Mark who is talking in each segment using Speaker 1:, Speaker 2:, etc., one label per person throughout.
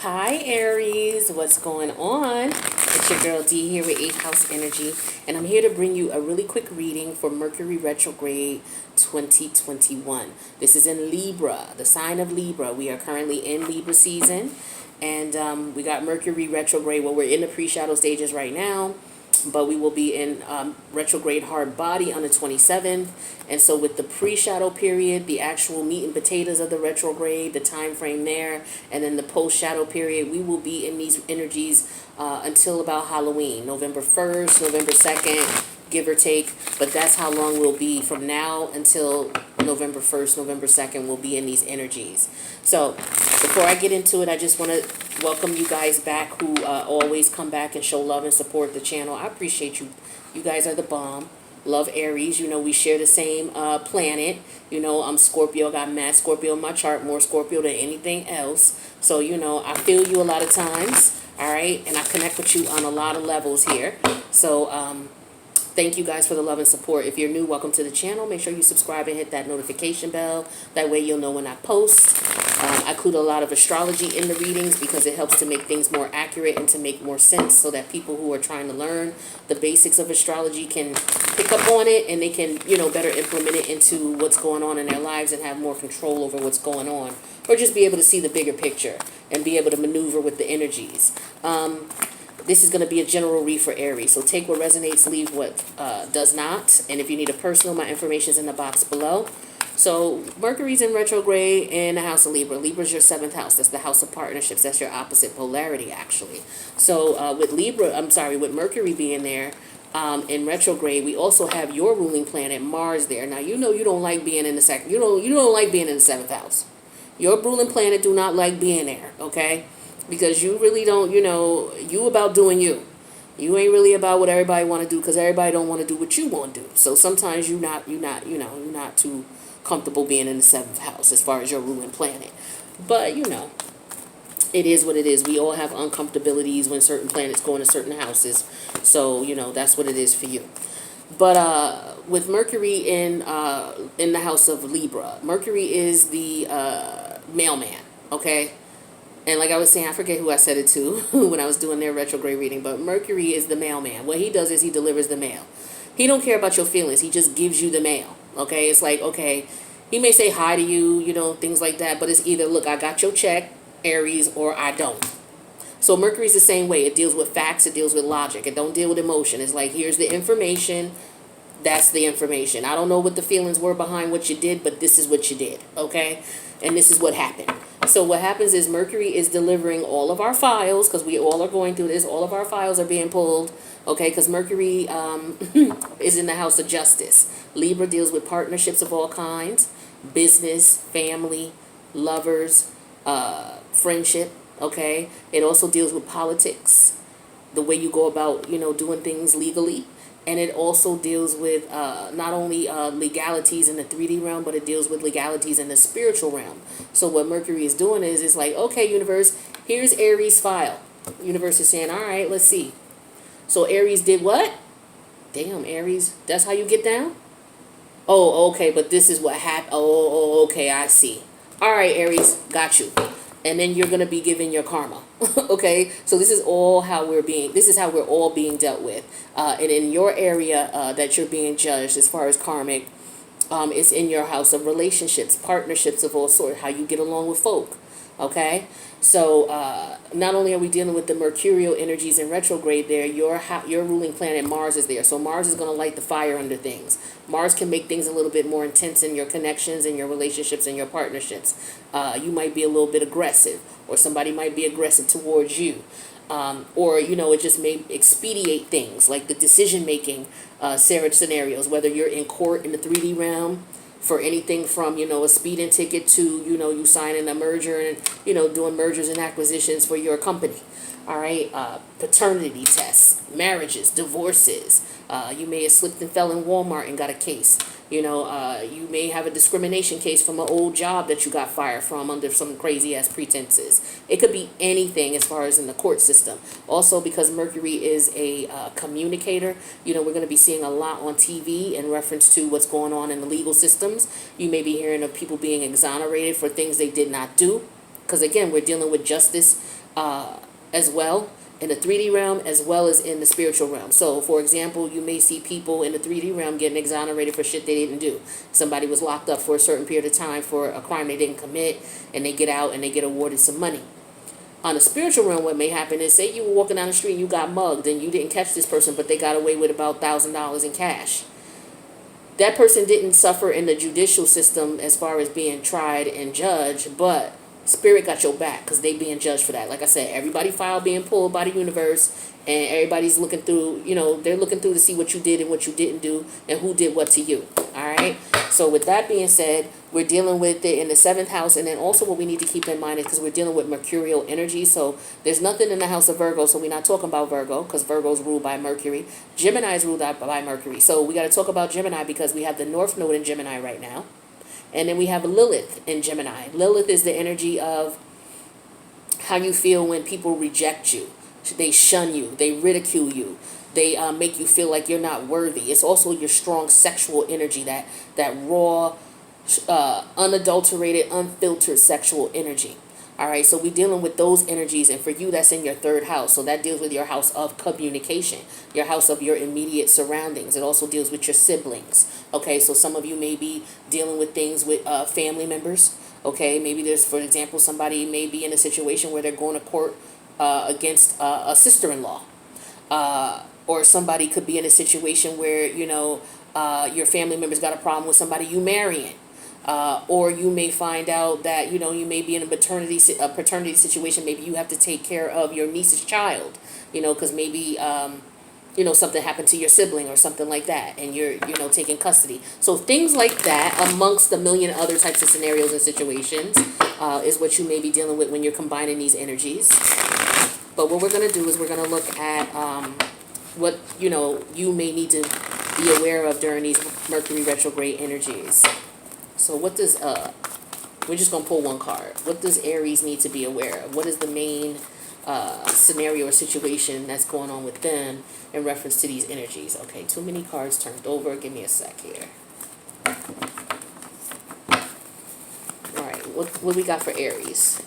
Speaker 1: Hi Aries, what's going on? It's your girl D here with 8th House Energy, and I'm here to bring you a really quick reading for Mercury Retrograde 2021. This is in Libra, the sign of Libra. We are currently in Libra season, and we got Mercury Retrograde. Well, we're in the pre-shadow stages right now, but we will be in retrograde hard body on the 27th. And so with the pre-shadow period, the actual meat and potatoes of the retrograde, the time frame there, and then the post-shadow period, we will be in these energies until about Halloween, November 1st, November 2nd, give or take. But that's how long we'll be from now until November 1st, November 2nd, we'll be in these energies. So before I get into it, I just want to welcome you guys back who always come back and show love and support the channel. I appreciate you. You guys are the bomb. Love Aries. You know, we share the same planet. You know, I'm Scorpio. I got mad Scorpio in my chart, more Scorpio than anything else. So, you know, I feel you a lot of times. All right. And I connect with you on a lot of levels here. So, thank you guys for the love and support. If you're new, welcome to the channel. Make sure you subscribe and hit that notification bell. That way you'll know when I post. I include a lot of astrology in the readings because it helps to make things more accurate and to make more sense so that people who are trying to learn the basics of astrology can pick up on it and they can, you know, better implement it into what's going on in their lives and have more control over what's going on. Or just be able to see the bigger picture and be able to maneuver with the energies. This is going to be a general read for Aries. So take what resonates, leave what does not. And if you need a personal, my information is in the box below. So Mercury's in retrograde in the house of Libra. Libra's your 7th house. That's the house of partnerships. That's your opposite polarity, actually. So with Mercury being there in retrograde, we also have your ruling planet Mars there. Now you know you don't like being in the second. You don't like being in the 7th house. Your ruling planet do not like being there. Okay. Because you really don't, you about doing you. You ain't really about what everybody want to do because everybody don't want to do what you want to do. So sometimes you're not too comfortable being in the 7th house as far as your ruling planet. But, it is what it is. We all have uncomfortabilities when certain planets go into certain houses. So, that's what it is for you. But with Mercury in the house of Libra, Mercury is the mailman, okay? And like I was saying, I forget who I said it to when I was doing their retrograde reading, but Mercury is the mailman. What he does is he delivers the mail. He don't care about your feelings. He just gives you the mail, okay? It's like, okay, he may say hi to you, things like that, but it's either, look, I got your check, Aries, or I don't. So Mercury's the same way. It deals with facts. It deals with logic. It don't deal with emotion. It's like, here's the information. That's the information. I don't know what the feelings were behind what you did, but this is what you did, okay? And this is what happened. So what happens is Mercury is delivering all of our files, because we all are going through this. All of our files are being pulled, okay? Because Mercury is in the house of justice. Libra deals with partnerships of all kinds, business, family, lovers, friendship, okay? It also deals with politics, the way you go about, doing things legally. And it also deals with not only legalities in the 3D realm, but it deals with legalities in the spiritual realm. So what Mercury is doing is it's like, okay, universe, here's Aries' file. Universe is saying, all right, let's see. So Aries did what? Damn, Aries, that's how you get down? Oh, okay, but this is what happened. Oh, okay, I see. All right, Aries, got you. And then you're going to be given your karma. Okay, so this is how we're all being dealt with. And in your area that you're being judged as far as karmic, it's in your house of relationships, partnerships of all sorts, how you get along with folk. Okay, so not only are we dealing with the mercurial energies in retrograde there, your ruling planet Mars is there. So Mars is going to light the fire under things. Mars can make things a little bit more intense in your connections and your relationships and your partnerships. You might be a little bit aggressive, or somebody might be aggressive towards you. Or, it just may expedite things like the decision-making scenarios, whether you're in court in the 3D realm, for anything from, a speeding ticket to, you signing a merger and, doing mergers and acquisitions for your company. All right. Paternity tests, marriages, divorces. You may have slipped and fell in Walmart and got a case. You may have a discrimination case from an old job that you got fired from under some crazy ass pretenses. It could be anything as far as in the court system. Also, because Mercury is a communicator, we're going to be seeing a lot on TV in reference to what's going on in the legal systems. You may be hearing of people being exonerated for things they did not do. because again, we're dealing with justice as well in the 3D realm as well as in the spiritual realm. So, for example, you may see people in the 3D realm getting exonerated for shit they didn't do. Somebody was locked up for a certain period of time for a crime they didn't commit, and they get out and they get awarded some money. On the spiritual realm, what may happen is, say you were walking down the street and you got mugged and you didn't catch this person, but they got away with about $1,000 in cash. That person didn't suffer in the judicial system as far as being tried and judged, but spirit got your back because they being judged for that. Like I said, everybody file being pulled by the universe, and everybody's looking through, they're looking through to see what you did and what you didn't do and who did what to you. All right. So with that being said, we're dealing with it in the 7th house. And then also what we need to keep in mind is because we're dealing with mercurial energy. So there's nothing in the house of Virgo. So we're not talking about Virgo because Virgo is ruled by Mercury. Gemini is ruled by Mercury. So we got to talk about Gemini because we have the North Node in Gemini right now. And then we have Lilith in Gemini. Lilith is the energy of how you feel when people reject you. They shun you. They ridicule you. They make you feel like you're not worthy. It's also your strong sexual energy, that raw, unadulterated, unfiltered sexual energy. All right, so we're dealing with those energies, and for you, that's in your 3rd house. So that deals with your house of communication, your house of your immediate surroundings. It also deals with your siblings. Okay, so some of you may be dealing with things with family members. Okay, maybe there's, for example, somebody may be in a situation where they're going to court against a sister-in-law. Or somebody could be in a situation where, your family member's got a problem with somebody you marrying. Or you may find out that, you may be in a paternity situation. Maybe you have to take care of your niece's child, because maybe, something happened to your sibling or something like that, and you're, taking custody. So things like that, amongst a million other types of scenarios and situations, is what you may be dealing with when you're combining these energies. But what we're going to do is we're going to look at what, you may need to be aware of during these Mercury retrograde energies. So what does, we're just going to pull one card. What does Aries need to be aware of? What is the main scenario or situation that's going on with them in reference to these energies? Okay, too many cards turned over. Give me a sec here. All right, what we got for Aries?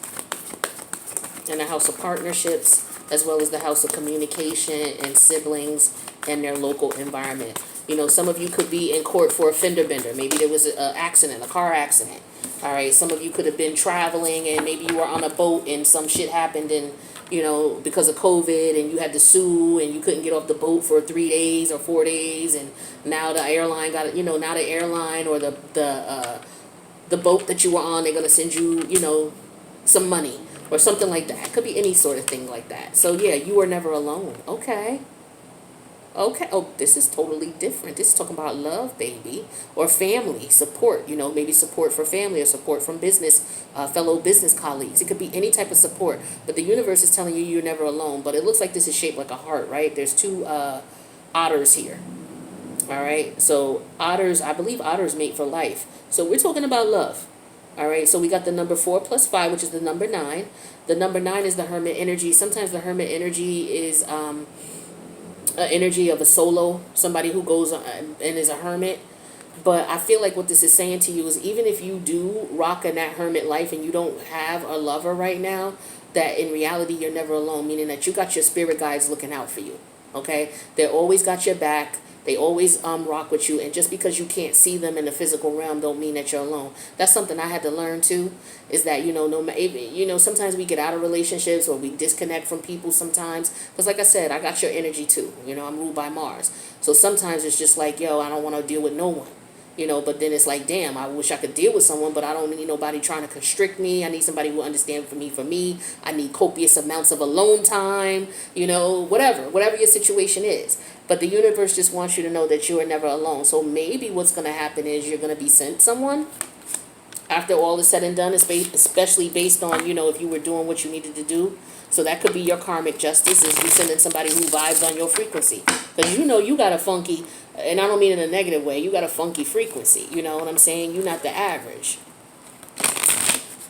Speaker 1: In the house of partnerships, as well as the house of communication and siblings and their local environment. Some of you could be in court for a fender bender. Maybe there was an accident, a car accident. All right, some of you could have been traveling and maybe you were on a boat and some shit happened and, because of COVID, and you had to sue and you couldn't get off the boat for 3 days or 4 days, and now the airline got, now the airline or the boat that you were on, they're going to send you, some money or something like that. It could be any sort of thing like that. So yeah, you are never alone. Okay. Oh, this is totally different. This is talking about love, baby, or family support. Maybe support for family or support from business, fellow business colleagues. It could be any type of support. But the universe is telling you you're never alone. But it looks like this is shaped like a heart, right? There's 2 otters here. All right. So otters, I believe otters mate for life. So we're talking about love. All right, so we got the number 4 plus 5, which is the number 9. The number 9 is the hermit energy. Sometimes the hermit energy is an energy of a solo, somebody who goes and is a hermit. But I feel like what this is saying to you is even if you do rock in that hermit life and you don't have a lover right now, that in reality you're never alone, meaning that you got your spirit guides looking out for you. Okay, they always got your back. They always rock with you, and just because you can't see them in the physical realm don't mean that you're alone. That's something I had to learn too, is that, sometimes we get out of relationships or we disconnect from people sometimes. Because like I said, I got your energy too. I'm ruled by Mars. So sometimes it's just like, I don't want to deal with no one. But then it's like, damn, I wish I could deal with someone, but I don't need nobody trying to constrict me. I need somebody who understands for me. I need copious amounts of alone time, whatever your situation is. But the universe just wants you to know that you are never alone. So maybe what's going to happen is you're going to be sent someone after all is said and done, especially based on, if you were doing what you needed to do. So that could be your karmic justice, is you sending somebody who vibes on your frequency. Because you got a funky, and I don't mean in a negative way, you got a funky frequency. You know what I'm saying? You're not the average.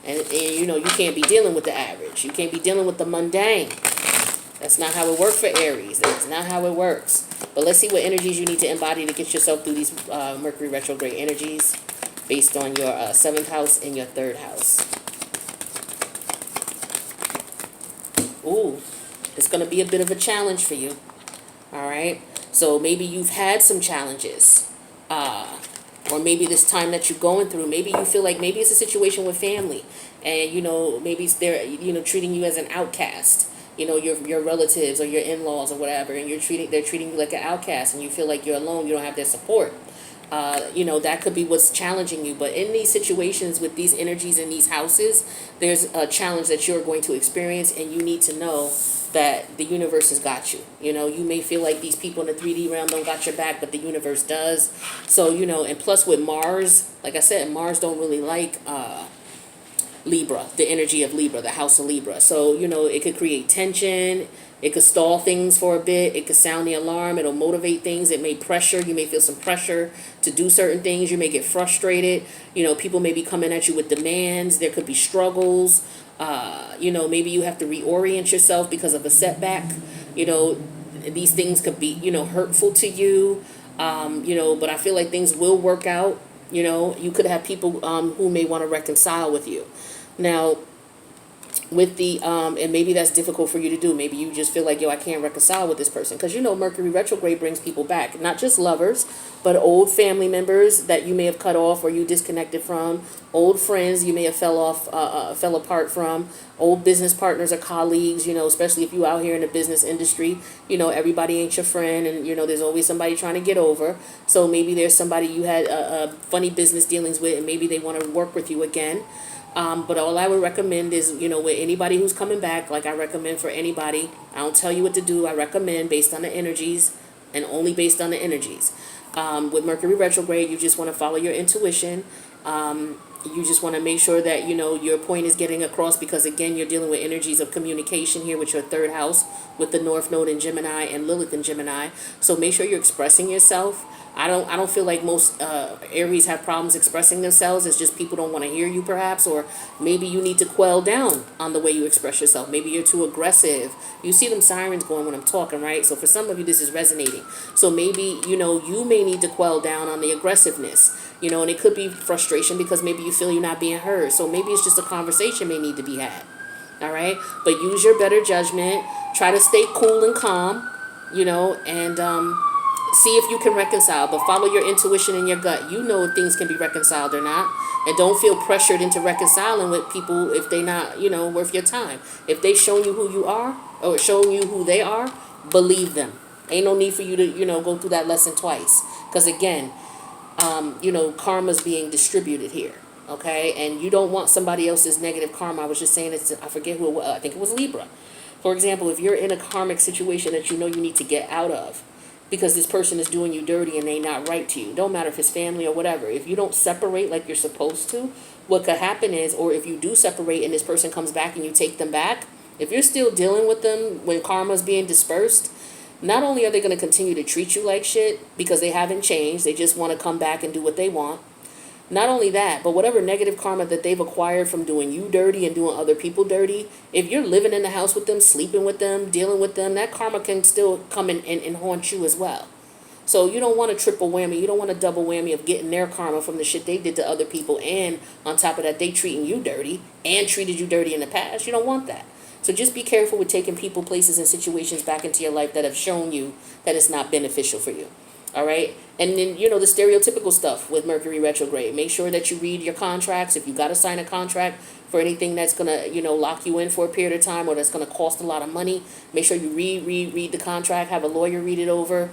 Speaker 1: And you can't be dealing with the average. You can't be dealing with the mundane. That's not how it works for Aries. That's not how it works. But let's see what energies you need to embody to get yourself through these Mercury retrograde energies based on your 7th house and your 3rd house. Ooh, it's going to be a bit of a challenge for you. All right. So maybe you've had some challenges. Or maybe this time that you're going through, maybe you feel like maybe it's a situation with family, and maybe they're treating you as an outcast. Your relatives or your in-laws or whatever, and they're treating you like an outcast, and you feel like you're alone. You don't have their support. That could be what's challenging you. But in these situations with these energies in these houses, there's a challenge that you're going to experience, and you need to know that the universe has got you. You may feel like these people in the 3D realm don't got your back, but the universe does. So, and plus with Mars, like I said, Mars don't really like Libra, the energy of Libra, the house of Libra. So, it could create tension. It could stall things for a bit. It could sound the alarm. It'll motivate things. It may pressure. You may feel some pressure to do certain things. You may get frustrated. People may be coming at you with demands. There could be struggles. Maybe you have to reorient yourself because of a setback. These things could be, hurtful to you. But I feel like things will work out. You could have people who may want to reconcile with you. Now, with the and maybe that's difficult for you to do. Maybe you just feel like, I can't reconcile with this person, because Mercury retrograde brings people back, not just lovers, but old family members that you may have cut off or you disconnected from, old friends you may have fell apart from, old business partners or colleagues. Especially if you out here in the business industry, everybody ain't your friend, and there's always somebody trying to get over. So maybe there's somebody you had funny business dealings with, and maybe they want to work with you again. But all I would recommend is, with anybody who's coming back, like I recommend for anybody, I don't tell you what to do. I recommend based on the energies, and only based on the energies. With Mercury retrograde, you just want to follow your intuition. You just want to make sure that, your point is getting across, because, again, you're dealing with energies of communication here with your third house, with the North Node in Gemini and Lilith in Gemini. So make sure you're expressing yourself. I don't feel like most Aries have problems expressing themselves. It's just people don't want to hear you, perhaps, or maybe you need to quell down on the way you express yourself. Maybe you're too aggressive. You see them sirens going when I'm talking, right? So for some of you, this is resonating. So maybe, you may need to quell down on the aggressiveness, and it could be frustration because maybe you feel you're not being heard. So maybe it's just a conversation may need to be had. All right. But use your better judgment. Try to stay cool and calm, and see if you can reconcile. But follow your intuition and your gut. If things can be reconciled or not. And don't feel pressured into reconciling with people if they not, worth your time. If they shown you who you are, or showing you who they are, believe them. Ain't no need for you to, go through that lesson twice. Because again, karma's being distributed here. Okay? And you don't want somebody else's negative karma. I was just saying it, I forget who it was. I think it was Libra. For example, if you're in a karmic situation that you need to get out of, because this person is doing you dirty and they not right to you. Don't matter if it's family or whatever. If you don't separate like you're supposed to, what could happen is, or if you do separate and this person comes back and you take them back, if you're still dealing with them when karma's being dispersed, not only are they going to continue to treat you like shit because they haven't changed, they just want to come back and do what they want. Not only that, but whatever negative karma that they've acquired from doing you dirty and doing other people dirty, if you're living in the house with them, sleeping with them, dealing with them, that karma can still come and haunt you as well. So you don't want a triple whammy. You don't want a double whammy of getting their karma from the shit they did to other people, and on top of that, they treating you dirty and treated you dirty in the past. You don't want that. So just be careful with taking people, places, and situations back into your life that have shown you that it's not beneficial for you. All right. And then, the stereotypical stuff with Mercury retrograde. Make sure that you read your contracts. If you got to sign a contract for anything that's going to, lock you in for a period of time, or that's going to cost a lot of money, make sure you read the contract. Have a lawyer read it over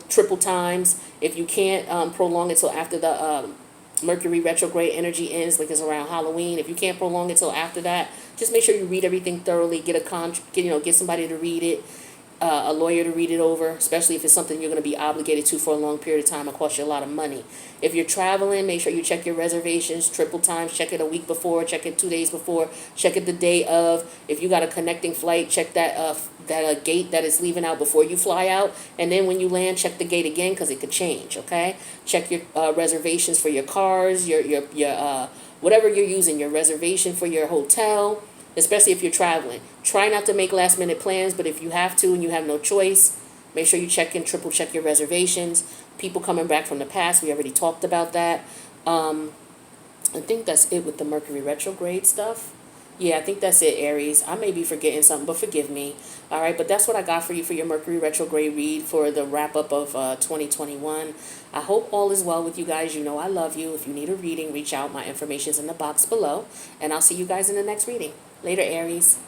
Speaker 1: triple times. If you can't prolong it till after the Mercury retrograde energy ends, like it's around Halloween. If you can't prolong it till after that, just make sure you read everything thoroughly. Get somebody to read it. A lawyer to read it over, especially if it's something you're going to be obligated to for a long period of time. It'll cost you a lot of money. If you're traveling, make sure you check your reservations triple times. Check it a week before, check it 2 days before, check it the day of. If you got a connecting flight, check that gate that is leaving out before you fly out. And then when you land, check the gate again, because it could change, okay? Check your reservations for your cars, your whatever you're using, your reservation for your hotel, especially if you're traveling. Try not to make last minute plans, but if you have to and you have no choice, make sure you triple check your reservations. People coming back from the past, we already talked about that. I think that's it with the Mercury retrograde stuff. Yeah, I think that's it, Aries. I may be forgetting something, but forgive me. All right, but that's what I got for you for your Mercury retrograde read for the wrap up of 2021. I hope all is well with you guys. You know I love you. If you need a reading, reach out. My information's in the box below, and I'll see you guys in the next reading. Later, Aries.